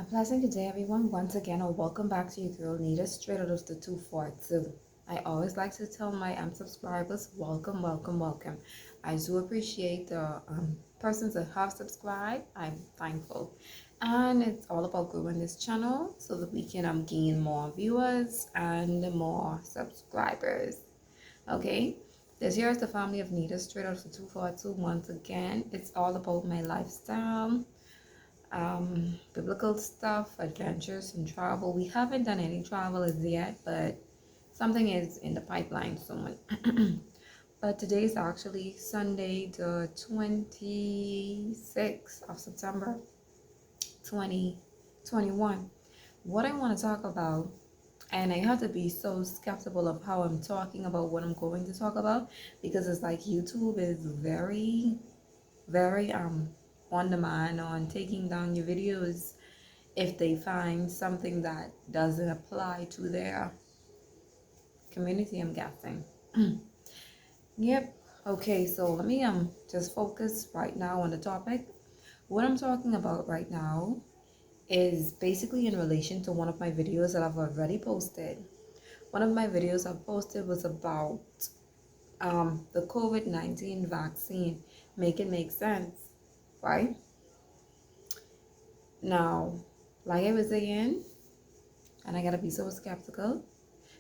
A pleasant good day, everyone. Once again, or welcome back to your girl Nita, straight out of the 242. I always like to tell my subscribers, welcome, welcome, welcome. I do appreciate the persons that have subscribed. I'm thankful. And it's all about growing this channel so that we can gain more viewers and more subscribers. Okay? This here is the family of Nita, straight out of the 242. Once again, it's all about my lifestyle, biblical stuff, adventures, and travel. We haven't done any travel as yet, but something is in the pipeline soon. But today is actually Sunday, the 26th of September, 2021. What I want to talk about, and I have to be so skeptical of how I'm talking about what I'm going to talk about, because it's like YouTube is very, very on demand on taking down your videos if they find something that doesn't apply to their community, I'm guessing. Yep. Okay, so let me just focus right now on the topic. What I'm talking about right now is basically in relation to one of my videos that I've already posted. One of my videos I posted was about the COVID-19 vaccine. Make it make sense, right? Now, like I was saying, and I gotta be so skeptical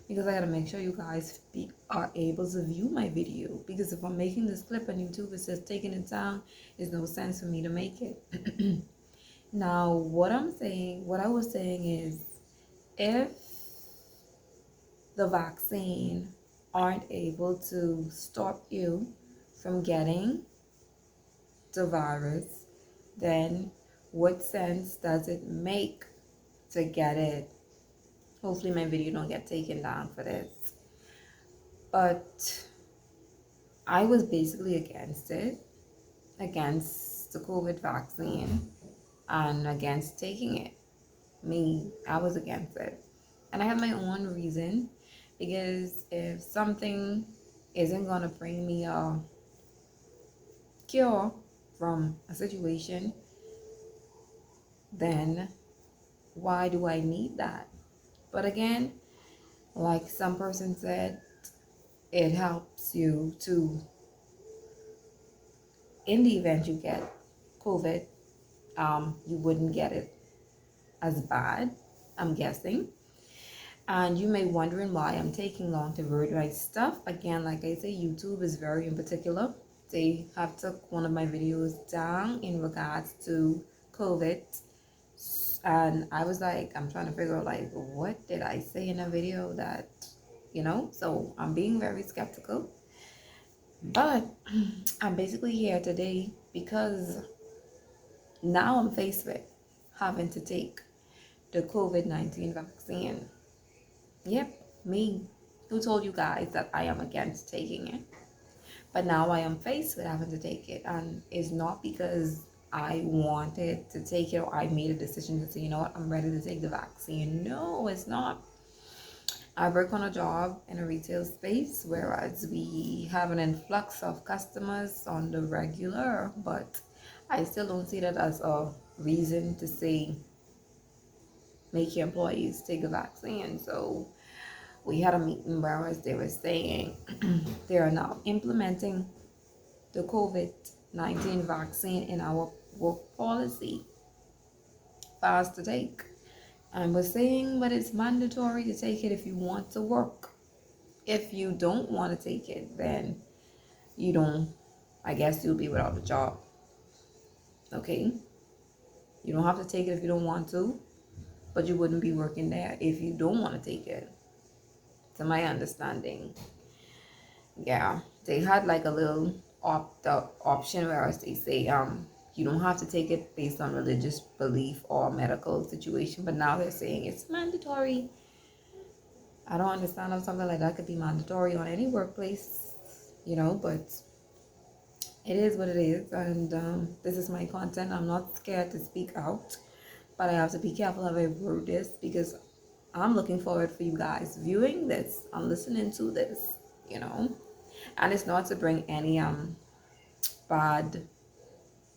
because I gotta make sure you guys are able to view my video, because if I'm making this clip on YouTube, it says taking it down, there's no sense for me to make it. Now, what I was saying is, if the vaccine aren't able to stop you from getting the virus, then what sense does it make to get it? Hopefully my video don't get taken down for this. But I was basically against it, against the COVID vaccine, and against taking it. I was against it. And I have my own reason, because if something isn't going to bring me a cure from a situation, then why do I need that? But again, like some person said, it helps you to, in the event you get COVID, you wouldn't get it as bad, I'm guessing. And you may wondering why I'm taking long to write my stuff. Again, like I say, YouTube is very in particular. They have took one of my videos down in regards to COVID. And I was like, I'm trying to figure out, like, what did I say in a video that, so I'm being very skeptical. But I'm basically here today because now I'm faced with having to take the COVID-19 vaccine. Yep, me. Who told you guys that I am against taking it? But now I am faced with having to take it. And it's not because I wanted to take it or I made a decision to say, you know what, I'm ready to take the vaccine. No, it's not. I work on a job in a retail space, whereas we have an influx of customers on the regular, but I still don't see that as a reason to say make your employees take the vaccine. So we had a meeting where as they were saying they are now implementing the COVID-19 vaccine in our work policy for us to take. And we're saying, but it's mandatory to take it if you want to work. If you don't want to take it, then you don't, I guess you'll be without a job. Okay? You don't have to take it if you don't want to, but you wouldn't be working there if you don't want to take it. To my understanding. Yeah. They had like a little option where they say you don't have to take it based on religious belief or medical situation, but now they're saying it's mandatory. I don't understand how something like that could be mandatory on any workplace, but it is what it is. And this is my content. I'm not scared to speak out, but I have to be careful how I word this, because I'm looking forward for you guys viewing this. I'm listening to this, and it's not to bring any bad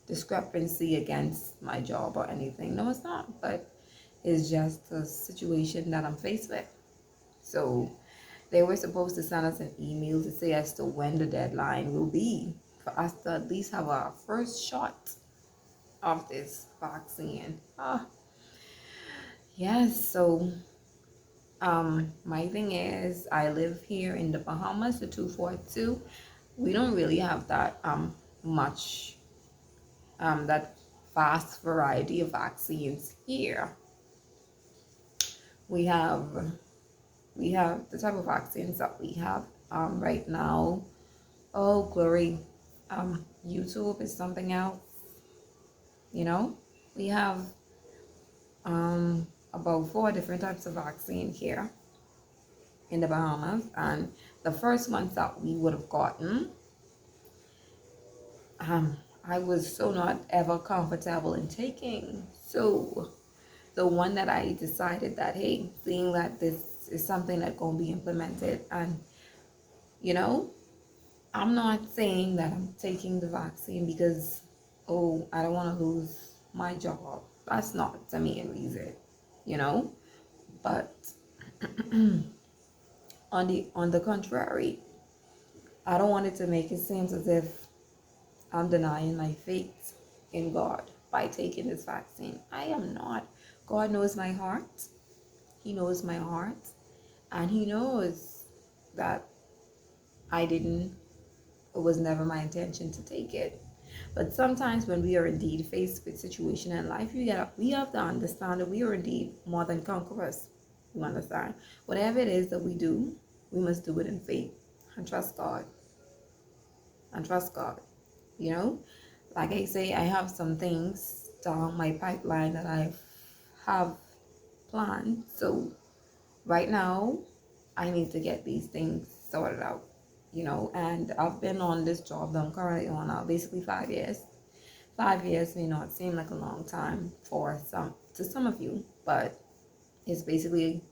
discrepancy against my job or anything. No, it's not. But It's just a situation that I'm faced with. So they were supposed to send us an email to say as to when the deadline will be for us to at least have our first shot of this vaccine. Yes, so my thing is I live here in the Bahamas, the 242. We don't really have that much that vast variety of vaccines here. We have the type of vaccines that we have right now. Oh glory, YouTube is something else. You know, we have about 4 different types of vaccine here in the Bahamas, and the first ones that we would have gotten, I was so not ever comfortable in taking. So the one that I decided that, hey, seeing that this is something that's going to be implemented, and you know, I'm not saying that I'm taking the vaccine because, oh, I don't want to lose my job. That's not the main reason, you know. But on the contrary, I don't want it to make it seem as if I'm denying my faith in God by taking this vaccine. I am not. God knows my heart. He knows my heart. And He knows that I didn't, it was never my intention to take it. But sometimes when we are indeed faced with situation in life, we have to understand that we are indeed more than conquerors. You understand? Whatever it is that we do, we must do it in faith and trust God. And trust God. You know? Like I say, I have some things down my pipeline that I have planned. So right now, I need to get these things sorted out. You know, and I've been on this job that I'm currently on now basically 5 years. 5 years may not seem like a long time for some of you, but it's basically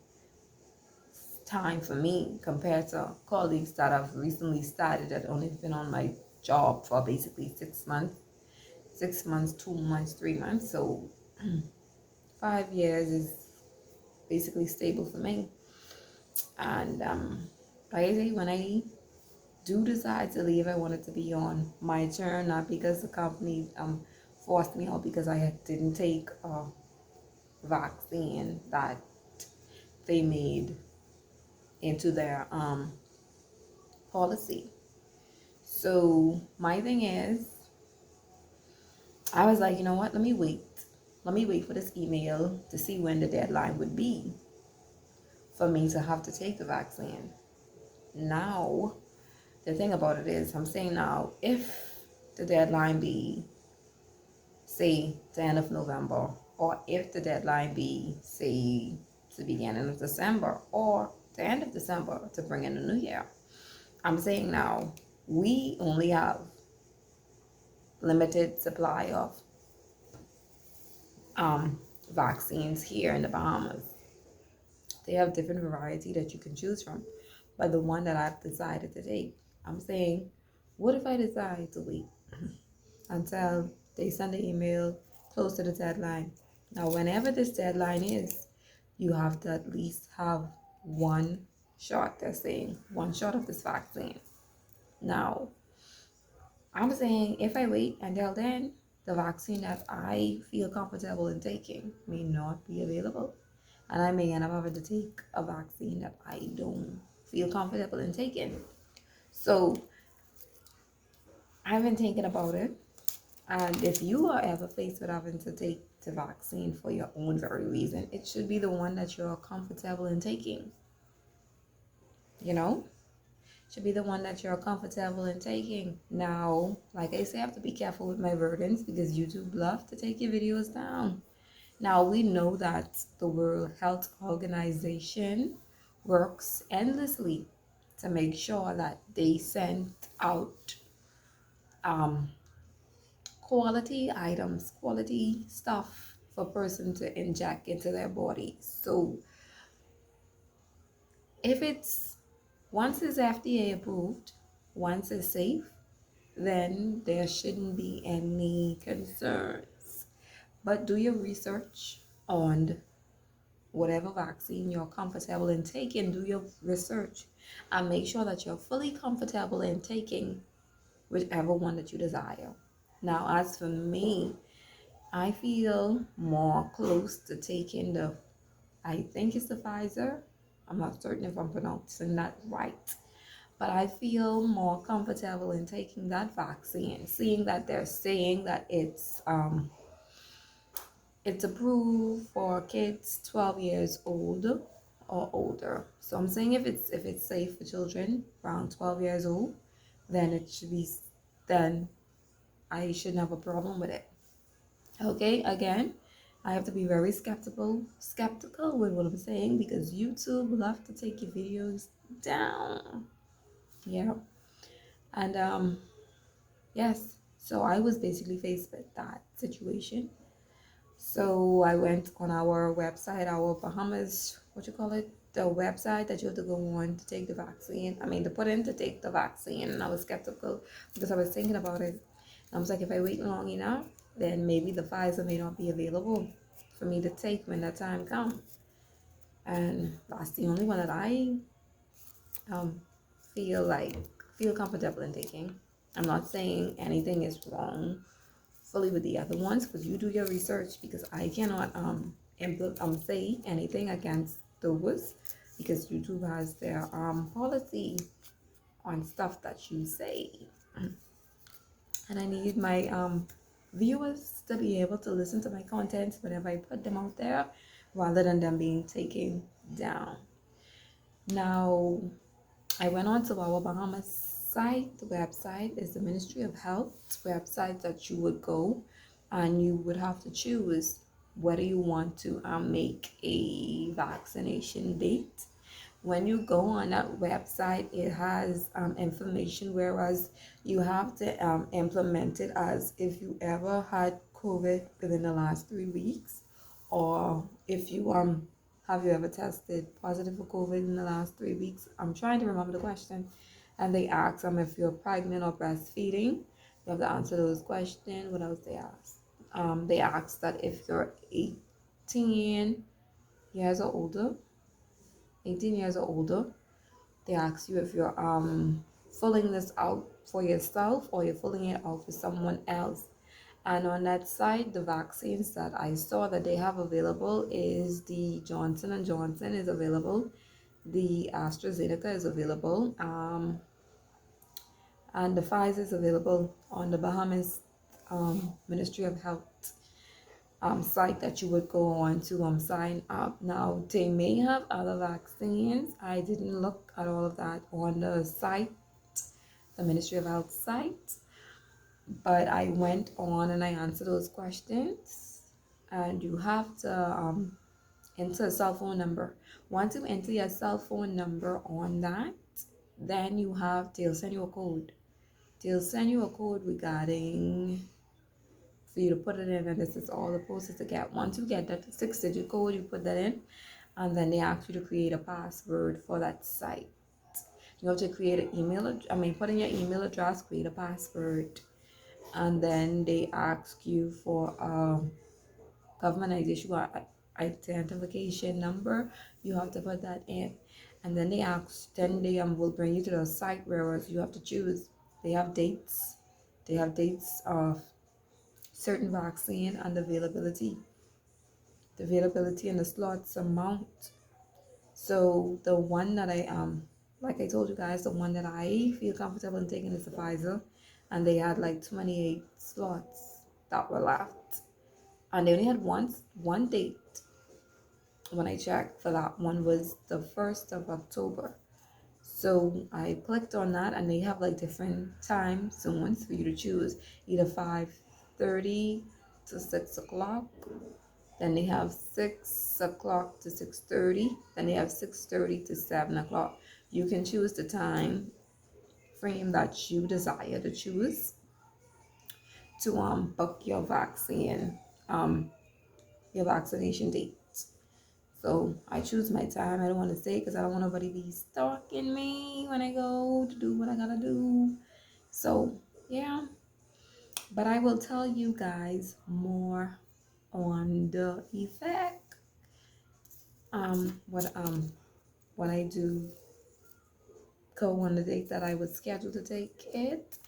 time for me compared to colleagues that have recently started that only been on my job for basically 6 months, 6 months, 2 months, 3 months. So 5 years is basically stable for me. And basically when I do decide to leave, I want it to be on my turn, not because the company forced me out because I didn't take a vaccine that they made into their policy. So my thing is, I was like, you know what? Let me wait. Let me wait for this email to see when the deadline would be for me to have to take the vaccine. Now, the thing about it is, I'm saying now, if the deadline be, say, the end of November, or if the deadline be, say, the beginning of December, or the end of December to bring in the new year, I'm saying now, we only have limited supply of vaccines here in the Bahamas. They have different variety that you can choose from, but the one that I've decided to take, I'm saying, what if I decide to wait until they send the email close to the deadline? Now, whenever this deadline is, you have to at least have one shot. They're saying one shot of this vaccine. Now, I'm saying if I wait until then, the vaccine that I feel comfortable in taking may not be available. And I may end up having to take a vaccine that I don't feel comfortable in taking. So I've been thinking about it. And if you are ever faced with having to take the vaccine for your own very reason, it should be the one that you're comfortable in taking. You know? Should be the one that you're comfortable in taking. Now, like I say, I have to be careful with my burdens because YouTube love to take your videos down. Now, we know that the World Health Organization works endlessly to make sure that they send out quality items, quality stuff for a person to inject into their body. So if it's, once it's FDA approved, once it's safe, then there shouldn't be any concerns. But do your research on whatever vaccine you're comfortable in taking, do your research and make sure that you're fully comfortable in taking whichever one that you desire. Now, as for me, I feel more close to taking I think it's the Pfizer. I'm not certain if I'm pronouncing that right. But I feel more comfortable in taking that vaccine, seeing that they're saying that it's approved for kids 12 years old or older. So I'm saying if it's safe for children around 12 years old, then then I shouldn't have a problem with it. Okay, again, I have to be very skeptical with what I'm saying because YouTube love to take your videos down. Yeah. And yes, so I was basically faced with that situation. So I went on our website, our Bahamas, what you call it, the website that you have to go on to take the vaccine. I mean, to put in to take the vaccine. And I was skeptical because I was thinking about it. I was like, if I wait long enough, then maybe the Pfizer may not be available for me to take when that time comes. And that's the only one that I um feel like feel comfortable in taking. I'm not saying anything is wrong fully with the other ones because you do your research because I cannot say anything against those because YouTube has their policy on stuff that you say, and I need my viewers to be able to listen to my contents whenever I put them out there rather than them being taken down. Now, I went on to our Bahamas site. The website is the Ministry of Health website that you would go and you would have to choose whether you want to make a vaccination date. When you go on that website, it has information, whereas you have to implement it as if you ever had COVID within the last 3 weeks, or if you have you ever tested positive for COVID in the last 3 weeks? I'm trying to remember the question. And they ask if you're pregnant or breastfeeding. You have to answer those questions. What else they ask? They ask that if you're 18 years or older, 18 years or older, they ask you if you're filling this out for yourself or you're filling it out for someone else. And on that side, the vaccines that I saw that they have available is the Johnson and Johnson is available, the AstraZeneca is available, and the Pfizer is available on the Bahamas Ministry of Health site that you would go on to sign up. Now they may have other vaccines. I didn't look at all of that on the site, the Ministry of Health site, but I went on and I answered those questions. And you have to enter a cell phone number. Once you enter your cell phone number on that, then they'll send you a code. They'll send you a code regarding for you to put it in, and this is all the process to get. Once you get that 6-digit code, you put that in, and then they ask you to create a password for that site. You have to create an put in your email address, create a password, and then they ask you for a government identification number. You have to put that in, and then they will bring you to the site where you have to choose. They have dates. They have dates of certain vaccine and the availability and the slots amount. So the one that like I told you guys, the one that I feel comfortable in taking is the Pfizer, and they had like 28 slots that were left, and they only had one date. When I checked for that one was the 1st of October. So I clicked on that, and they have like different time zones for you to choose, either 5:30 to 6 o'clock. Then they have 6 o'clock to 6:30. Then they have 6:30 to 7 o'clock. You can choose the time frame that you desire to choose to book your vaccination date. So I choose my time. I don't want to say because I don't want nobody to be stalking me when I go to do what I gotta do. So yeah, but I will tell you guys more on the effect what when I do go on the date that I was scheduled to take it,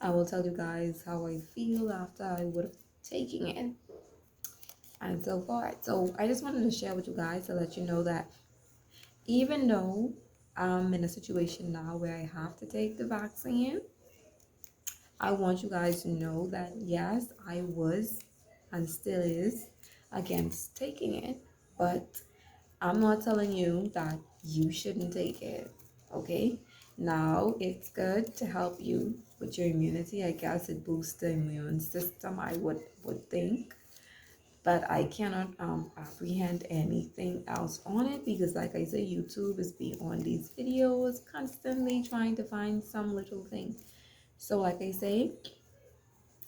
I will tell you guys how I feel after I would have taken it and so forth. So I just wanted to share with you guys to let you know that even though I'm in a situation now where I have to take the vaccine, I want you guys to know that yes, I was and still is against taking it, but I'm not telling you that you shouldn't take it, okay? Now, it's good to help you with your immunity. I guess it boosts the immune system, I would think. But I cannot apprehend anything else on it because, like I say, YouTube is beyond these videos, constantly trying to find some little thing. So, like I say,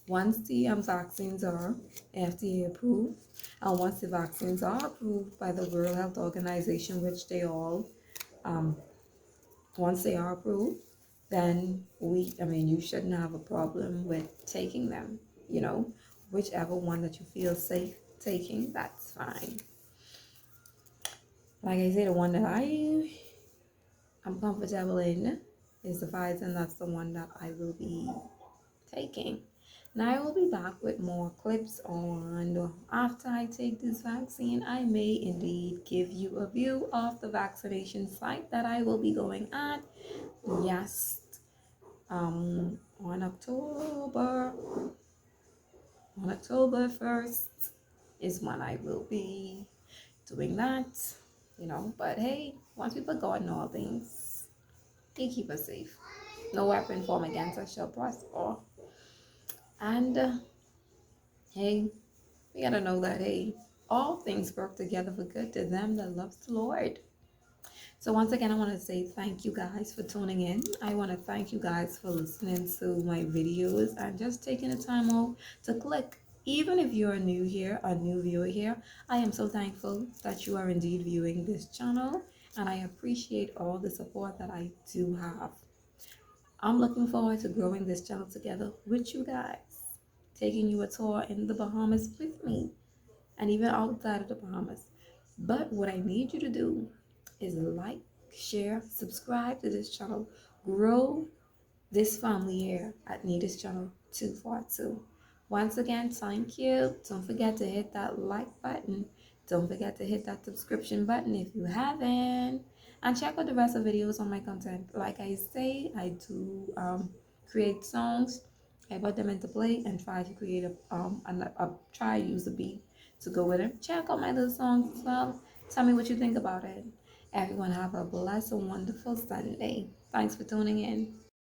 once the vaccines are FDA approved, and once the vaccines are approved by the World Health Organization, which they all, um, once they are approved, then I mean, you shouldn't have a problem with taking them, you know, whichever one that you feel safe taking, that's fine. Like I say, the one that I'm comfortable in is the Pfizer, and that's the one that I will be taking. Now I will be back with more clips on after I take this vaccine. I may indeed give you a view of the vaccination site that I will be going at. Yes, on October 1st is when I will be doing that. You know, but hey, once we put God in all things, He keep us safe. No weapon formed against us shall prosper. And hey, we gotta know that, hey, all things work together for good to them that loves the Lord. So once again, I want to say thank you guys for tuning in. I want to thank you guys for listening to my videos and just taking the time out to click. Even if you're new here, a new viewer here, I am so thankful that you are indeed viewing this channel, and I appreciate all the support that I do have. I'm looking forward to growing this channel together with you guys, taking you a tour in the Bahamas with me, and even outside of the Bahamas. But what I need you to do is like, share, subscribe to this channel, grow this family here at Nita's channel 242. Once again, thank you. Don't forget to hit that like button. Don't forget to hit that subscription button if you haven't. And check out the rest of videos on my content. Like I say, I do create songs. I put them into play and try to create try to use a beat to go with it. Check out my little songs as well. Tell me what you think about it. Everyone have a blessed and wonderful Sunday. Thanks for tuning in.